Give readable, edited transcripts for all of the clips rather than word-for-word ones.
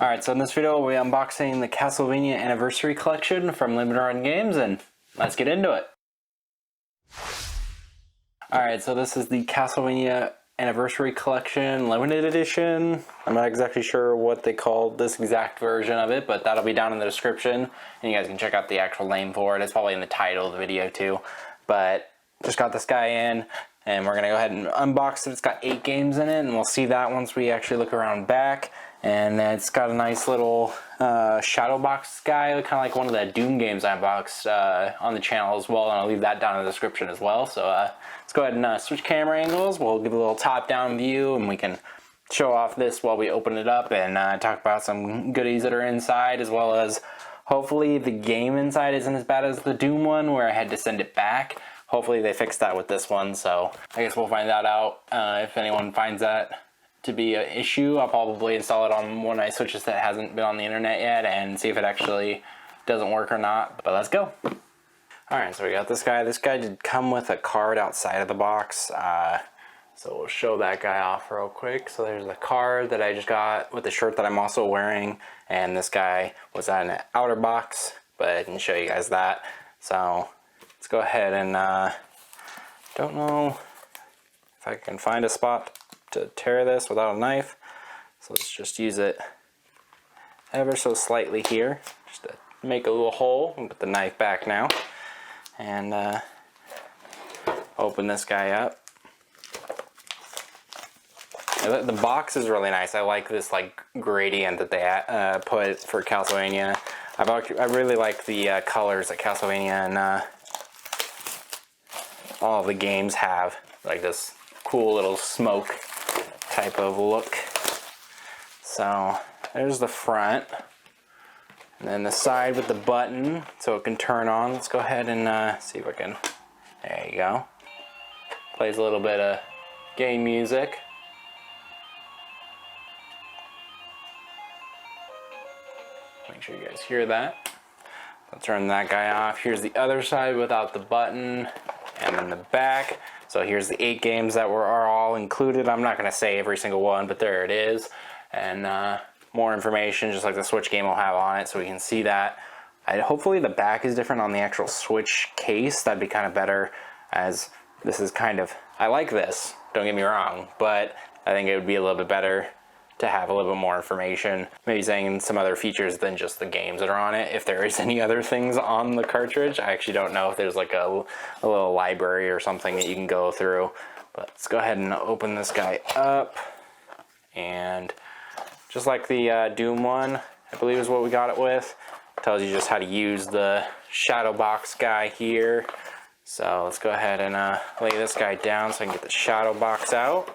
Alright, so in this video we'll be unboxing the Castlevania Anniversary Collection from Limited Run Games, and let's get into it. Alright, so this is the Castlevania Anniversary Collection Limited Edition. I'm not exactly sure what they called this exact version of it, but that'll be down in the description, and you guys can check out the actual name for it. It's probably in the title of the video too. But just got this guy in, and we're going to go ahead and unbox it. It's got 8 games in it, and we'll see that once we actually look around back. And it's got a nice little shadow box guy, kind of like one of the Doom games I unboxed on the channel as well, and I'll leave that down in the description as well. So let's go ahead and switch camera angles. We'll give a little top-down view, and we can show off this while we open it up and talk about some goodies that are inside, as well as hopefully the game inside isn't as bad as the Doom one where I had to send it back. Hopefully they fixed that with this one, so I guess we'll find that out. If anyone finds that to be an issue, I'll probably install it on one of my Switches that hasn't been on the internet yet and see if it actually doesn't work or not. But let's go. Alright, so we got this guy. This guy did come with a card outside of the box. So we'll show that guy off real quick. So there's the card that I just got with the shirt that I'm also wearing. And this guy was on an outer box, but I didn't show you guys that. So let's go ahead and don't know if I can find a spot to tear this without a knife, so let's just use it ever so slightly here just to make a little hole and put the knife back now, and open this guy up. The box is really nice. I like this like gradient that they put for Castlevania. I really like the colors that Castlevania and all of the games have, like this cool little smoke type of look. So there's the front, and then the side with the button so it can turn on. Let's go ahead and see if I can. There you go. Plays a little bit of game music. Make sure you guys hear that. I'll turn that guy off. Here's the other side without the button, and then the back. So here's the 8 games that are all included. I'm not going to say every single one, but there it is. And more information, just like the Switch game will have on it, so we can see that. Hopefully the back is different on the actual Switch case. That'd be kind of better, as this is kind of... I like this, don't get me wrong, but I think it would be a little bit better to have a little bit more information. Maybe saying some other features than just the games that are on it. If there is any other things on the cartridge, I actually don't know if there's like a little library or something that you can go through. But let's go ahead and open this guy up. And just like the Doom one, I believe is what we got it with. Tells you just how to use the shadow box guy here. So let's go ahead and lay this guy down so I can get the shadow box out.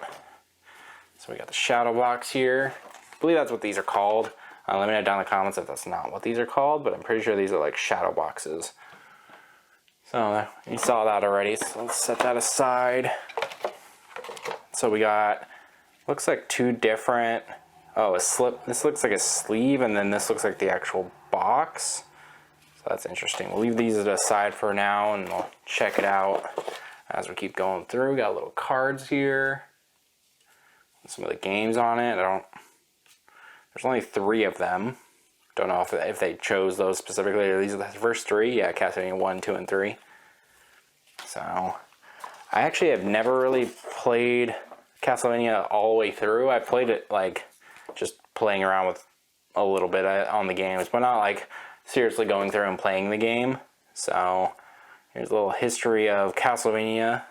So we got the shadow box here. I believe that's what these are called. Let me know down in the comments if that's not what these are called, but I'm pretty sure these are like shadow boxes. So you saw that already, so let's set that aside. So we got, looks like 2 different, oh, a slip. This looks like a sleeve, and then this looks like the actual box. So that's interesting. We'll leave these aside for now, and we'll check it out as we keep going through. We got little cards here. Some of the games on it. There's only 3 of them. Don't know if they chose those specifically, or these are the first 3. Yeah, Castlevania 1, 2, and 3. So I actually have never really played Castlevania all the way through. I played it like just playing around with a little bit on the games, but not like seriously going through and playing the game. So here's a little history of Castlevania,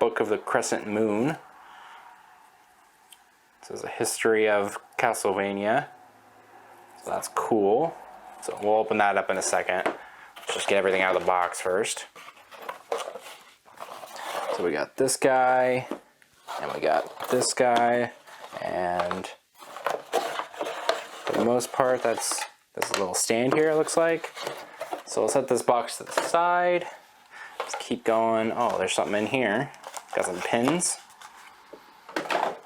Book of the Crescent Moon. This is a history of Castlevania, so that's cool. So we'll open that up in a second. Let's just get everything out of the box first. So we got this guy, and we got this guy, and for the most part, that's this little stand here, it looks like. So we'll set this box to the side. Let's keep going. Oh, there's something in here. Got some pins.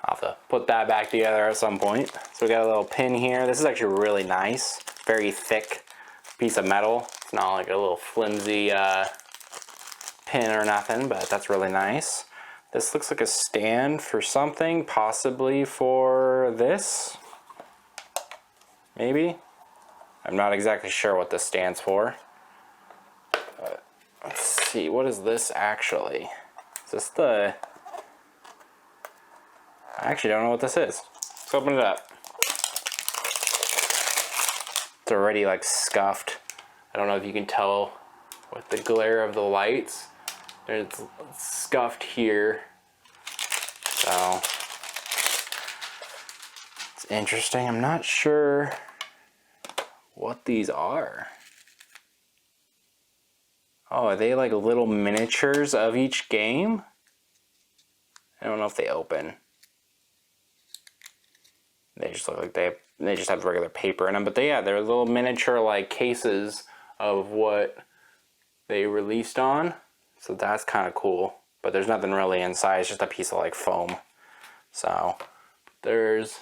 I'll have to put that back together at some point. So we got a little pin here. This is actually really nice. Very thick piece of metal. It's not like a little flimsy pin or nothing, but that's really nice. This looks like a stand for something, possibly for this. maybe? I'm not exactly sure what this stands for. Let's see, what is this actually? Is this the... I actually don't know what this is. Let's open it up. It's already like scuffed. I don't know if you can tell with the glare of the lights. It's scuffed here. So it's interesting. I'm not sure what these are. Oh, are they like little miniatures of each game? I don't know if they open. They just look like they just have regular paper in them, but they're little miniature like cases of what they released on. So that's kind of cool. But there's nothing really inside, it's just a piece of like foam. So there's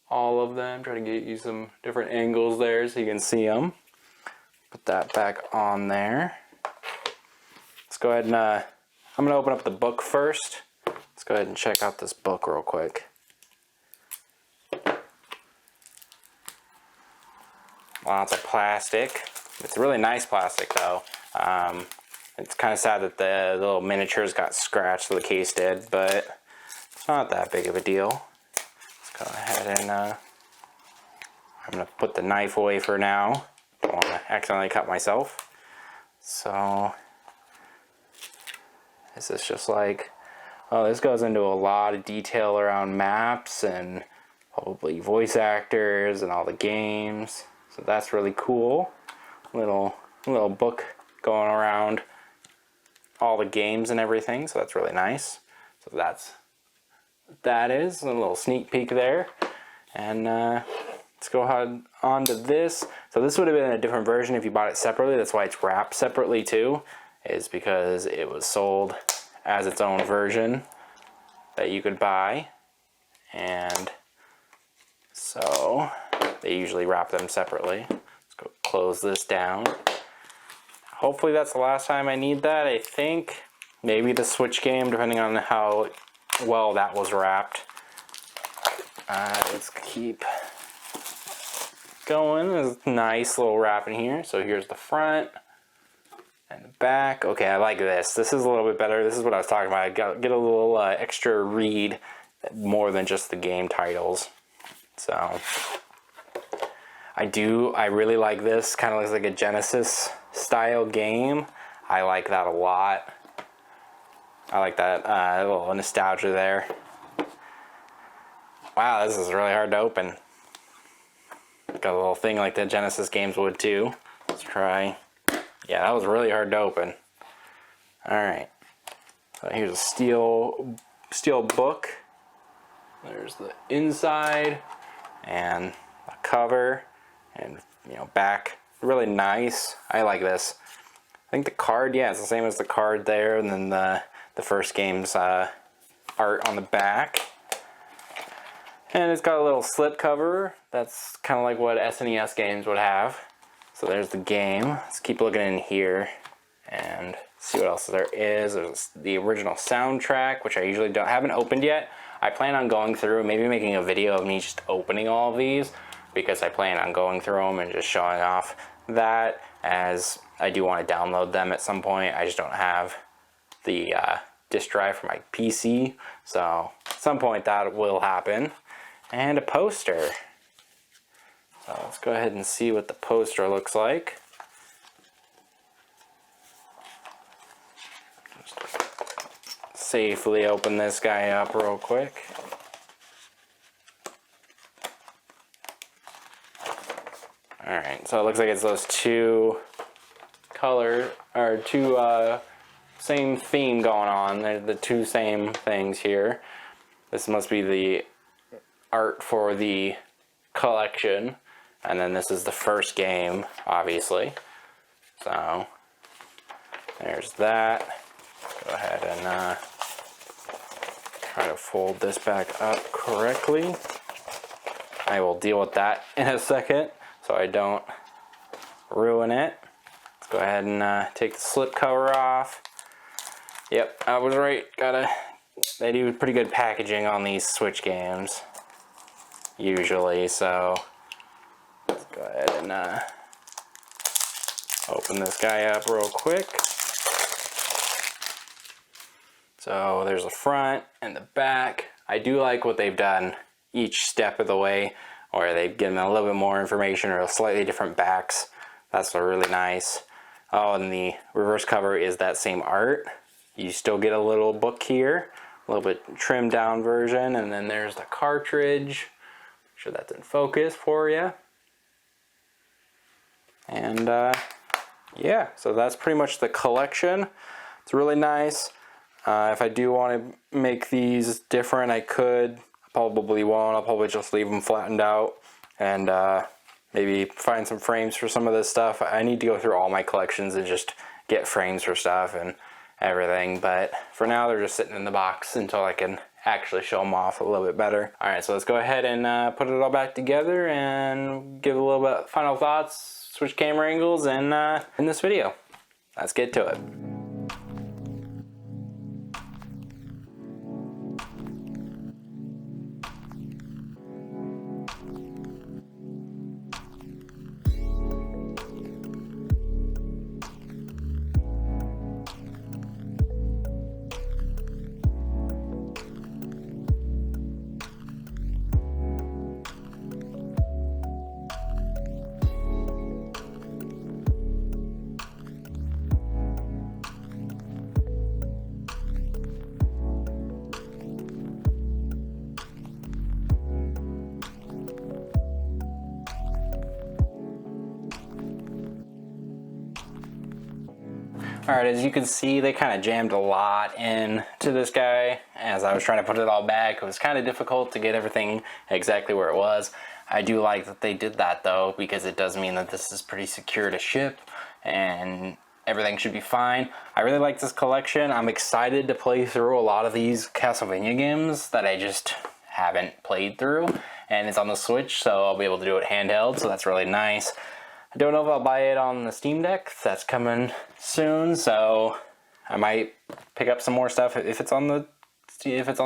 all of them. Try to get you some different angles there so you can see them. Put that back on there. Let's go ahead and I'm gonna open up the book first. Let's go ahead and check out this book real quick. Lots of plastic. It's really nice plastic though. It's kind of sad that the little miniatures got scratched, so the case did, but it's not that big of a deal. Let's go ahead and I'm gonna put the knife away for now. Don't want to accidentally cut myself. So this is just like, oh, this goes into a lot of detail around maps and probably voice actors and all the games. So that's really cool. Little book going around all the games and everything. So that's really nice. So that is a little sneak peek there. And let's go ahead on to this. So this would have been a different version if you bought it separately. That's why it's wrapped separately too, is because it was sold as its own version that you could buy. And so they usually wrap them separately. Let's go close this down. Hopefully that's the last time I need that. I think maybe the Switch game, depending on how well that was wrapped. Let's keep going. There's a nice little wrap in here. So here's the front and the back. Okay, I like this. This is a little bit better. This is what I was talking about. I get a little extra read more than just the game titles. So I really like this. Kind of looks like a Genesis style game. I like that a lot. I like that little nostalgia there. Wow, this is really hard to open. Got a little thing like the Genesis games would too. Let's try. Yeah, that was really hard to open. Alright. So here's a steel book. There's the inside and a cover and back. Really nice. I like this. I think the card, yeah, it's the same as the card there, and then the first game's art on the back. And it's got a little slip cover. That's kind of like what SNES games would have. So there's the game. Let's keep looking in here and see what else there is. There's the original soundtrack, which I usually haven't opened yet. I plan on going through, maybe making a video of me just opening all of these, because I plan on going through them and just showing off that, as I do want to download them at some point. I just don't have the disk drive for my PC, so at some point that will happen. And a poster. So let's go ahead and see what the poster looks like. Just safely open this guy up real quick. Alright, so it looks like it's those two same theme going on. They're the two same things here. This must be the art for the collection, and then this is the first game, obviously. So there's that. Go ahead and try to fold this back up correctly. I will deal with that in a second so I don't ruin it. Let's go ahead and take the slip cover off. Yep, I was right. They do pretty good packaging on these Switch games. usually. So let's go ahead and open this guy up real quick. So there's the front and the back. I do like what they've done each step of the way, or they've given a little bit more information or slightly different backs. That's really nice. Oh, and the reverse cover is that same art. You still get a little book here, a little bit trimmed down version, and then there's the cartridge. Make sure that's in focus for you. And yeah, so that's pretty much the collection. It's really nice. If I do want to make these different, I could. Probably won't. I'll probably just leave them flattened out and maybe find some frames for some of this stuff. I need to go through all my collections and just get frames for stuff and everything. But for now, they're just sitting in the box until I can actually show them off a little bit better. All right, so let's go ahead and put it all back together and give a little bit of final thoughts, switch camera angles, and in this video. Let's get to it. Alright, as you can see, they kind of jammed a lot into this guy. As I was trying to put it all back, it was kind of difficult to get everything exactly where it was. I do like that they did that though, because it does mean that this is pretty secure to ship and everything should be fine. I really like this collection. I'm excited to play through a lot of these Castlevania games that I just haven't played through. And it's on the Switch, so I'll be able to do it handheld, so that's really nice. I don't know if I'll buy it on the Steam Deck. That's coming soon, so I might pick up some more stuff if it's on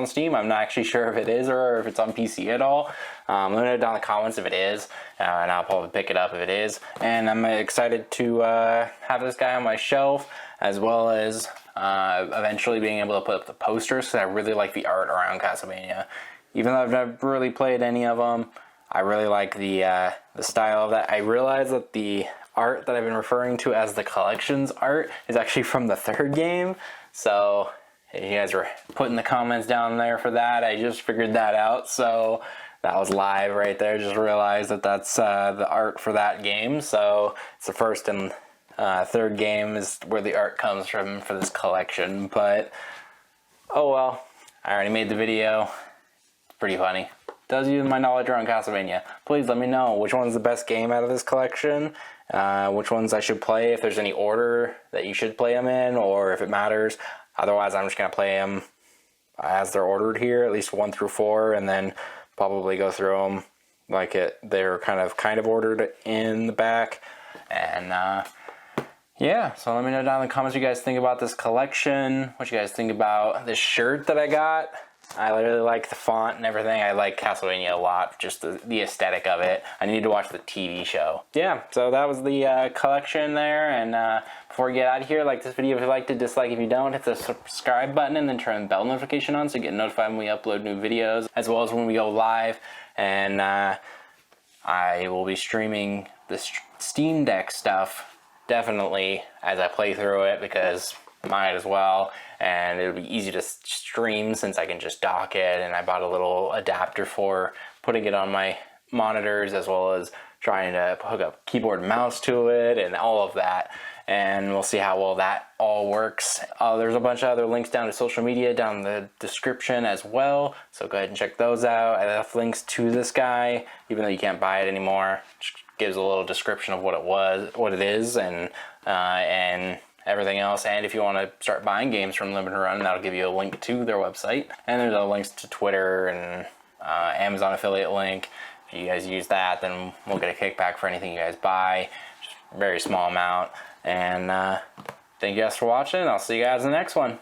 Steam. I'm not actually sure if it is or if it's on PC at all. Let me know down in the comments if it is, and I'll probably pick it up if it is. And I'm excited to have this guy on my shelf, as well as eventually being able to put up the posters, because I really like the art around Castlevania. Even though I've never really played any of them, I really like the style of that. I realize that the art that I've been referring to as the collections art is actually from the third game. So if you guys were putting the comments down there for that, I just figured that out. So that was live right there. Just realized that that's the art for that game. So it's the first and third game is where the art comes from for this collection. But oh well, I already made the video. It's pretty funny. Does use my knowledge around Castlevania. Please let me know which one's the best game out of this collection, which ones I should play, if there's any order that you should play them in, or if it matters. Otherwise, I'm just going to play them as they're ordered here, at least 1 through 4, and then probably go through them like they're kind of ordered in the back. And yeah, so let me know down in the comments what you guys think about this collection, what you guys think about this shirt that I got. I really like the font and everything. I like Castlevania a lot, just the aesthetic of it. I need to watch the TV show. Yeah, so that was the collection there. And before we get out of here, like this video if you liked it, dislike if you don't. Hit the subscribe button and then turn the bell notification on so you get notified when we upload new videos, as well as when we go live. And I will be streaming the Steam Deck stuff definitely as I play through it, because might as well, and it'll be easy to stream since I can just dock it, and I bought a little adapter for putting it on my monitors, as well as trying to hook up keyboard and mouse to it and all of that, and we'll see how well that all works. There's a bunch of other links down to social media down in the description as well, so go ahead and check those out. I left links to this guy, even though you can't buy it anymore. Just gives a little description of what it is, and everything else. And if you want to start buying games from Limited Run, that'll give you a link to their website. And there's links to Twitter and Amazon affiliate link. If you guys use that, then we'll get a kickback for anything you guys buy. Just a very small amount. And thank you guys for watching. I'll see you guys in the next one.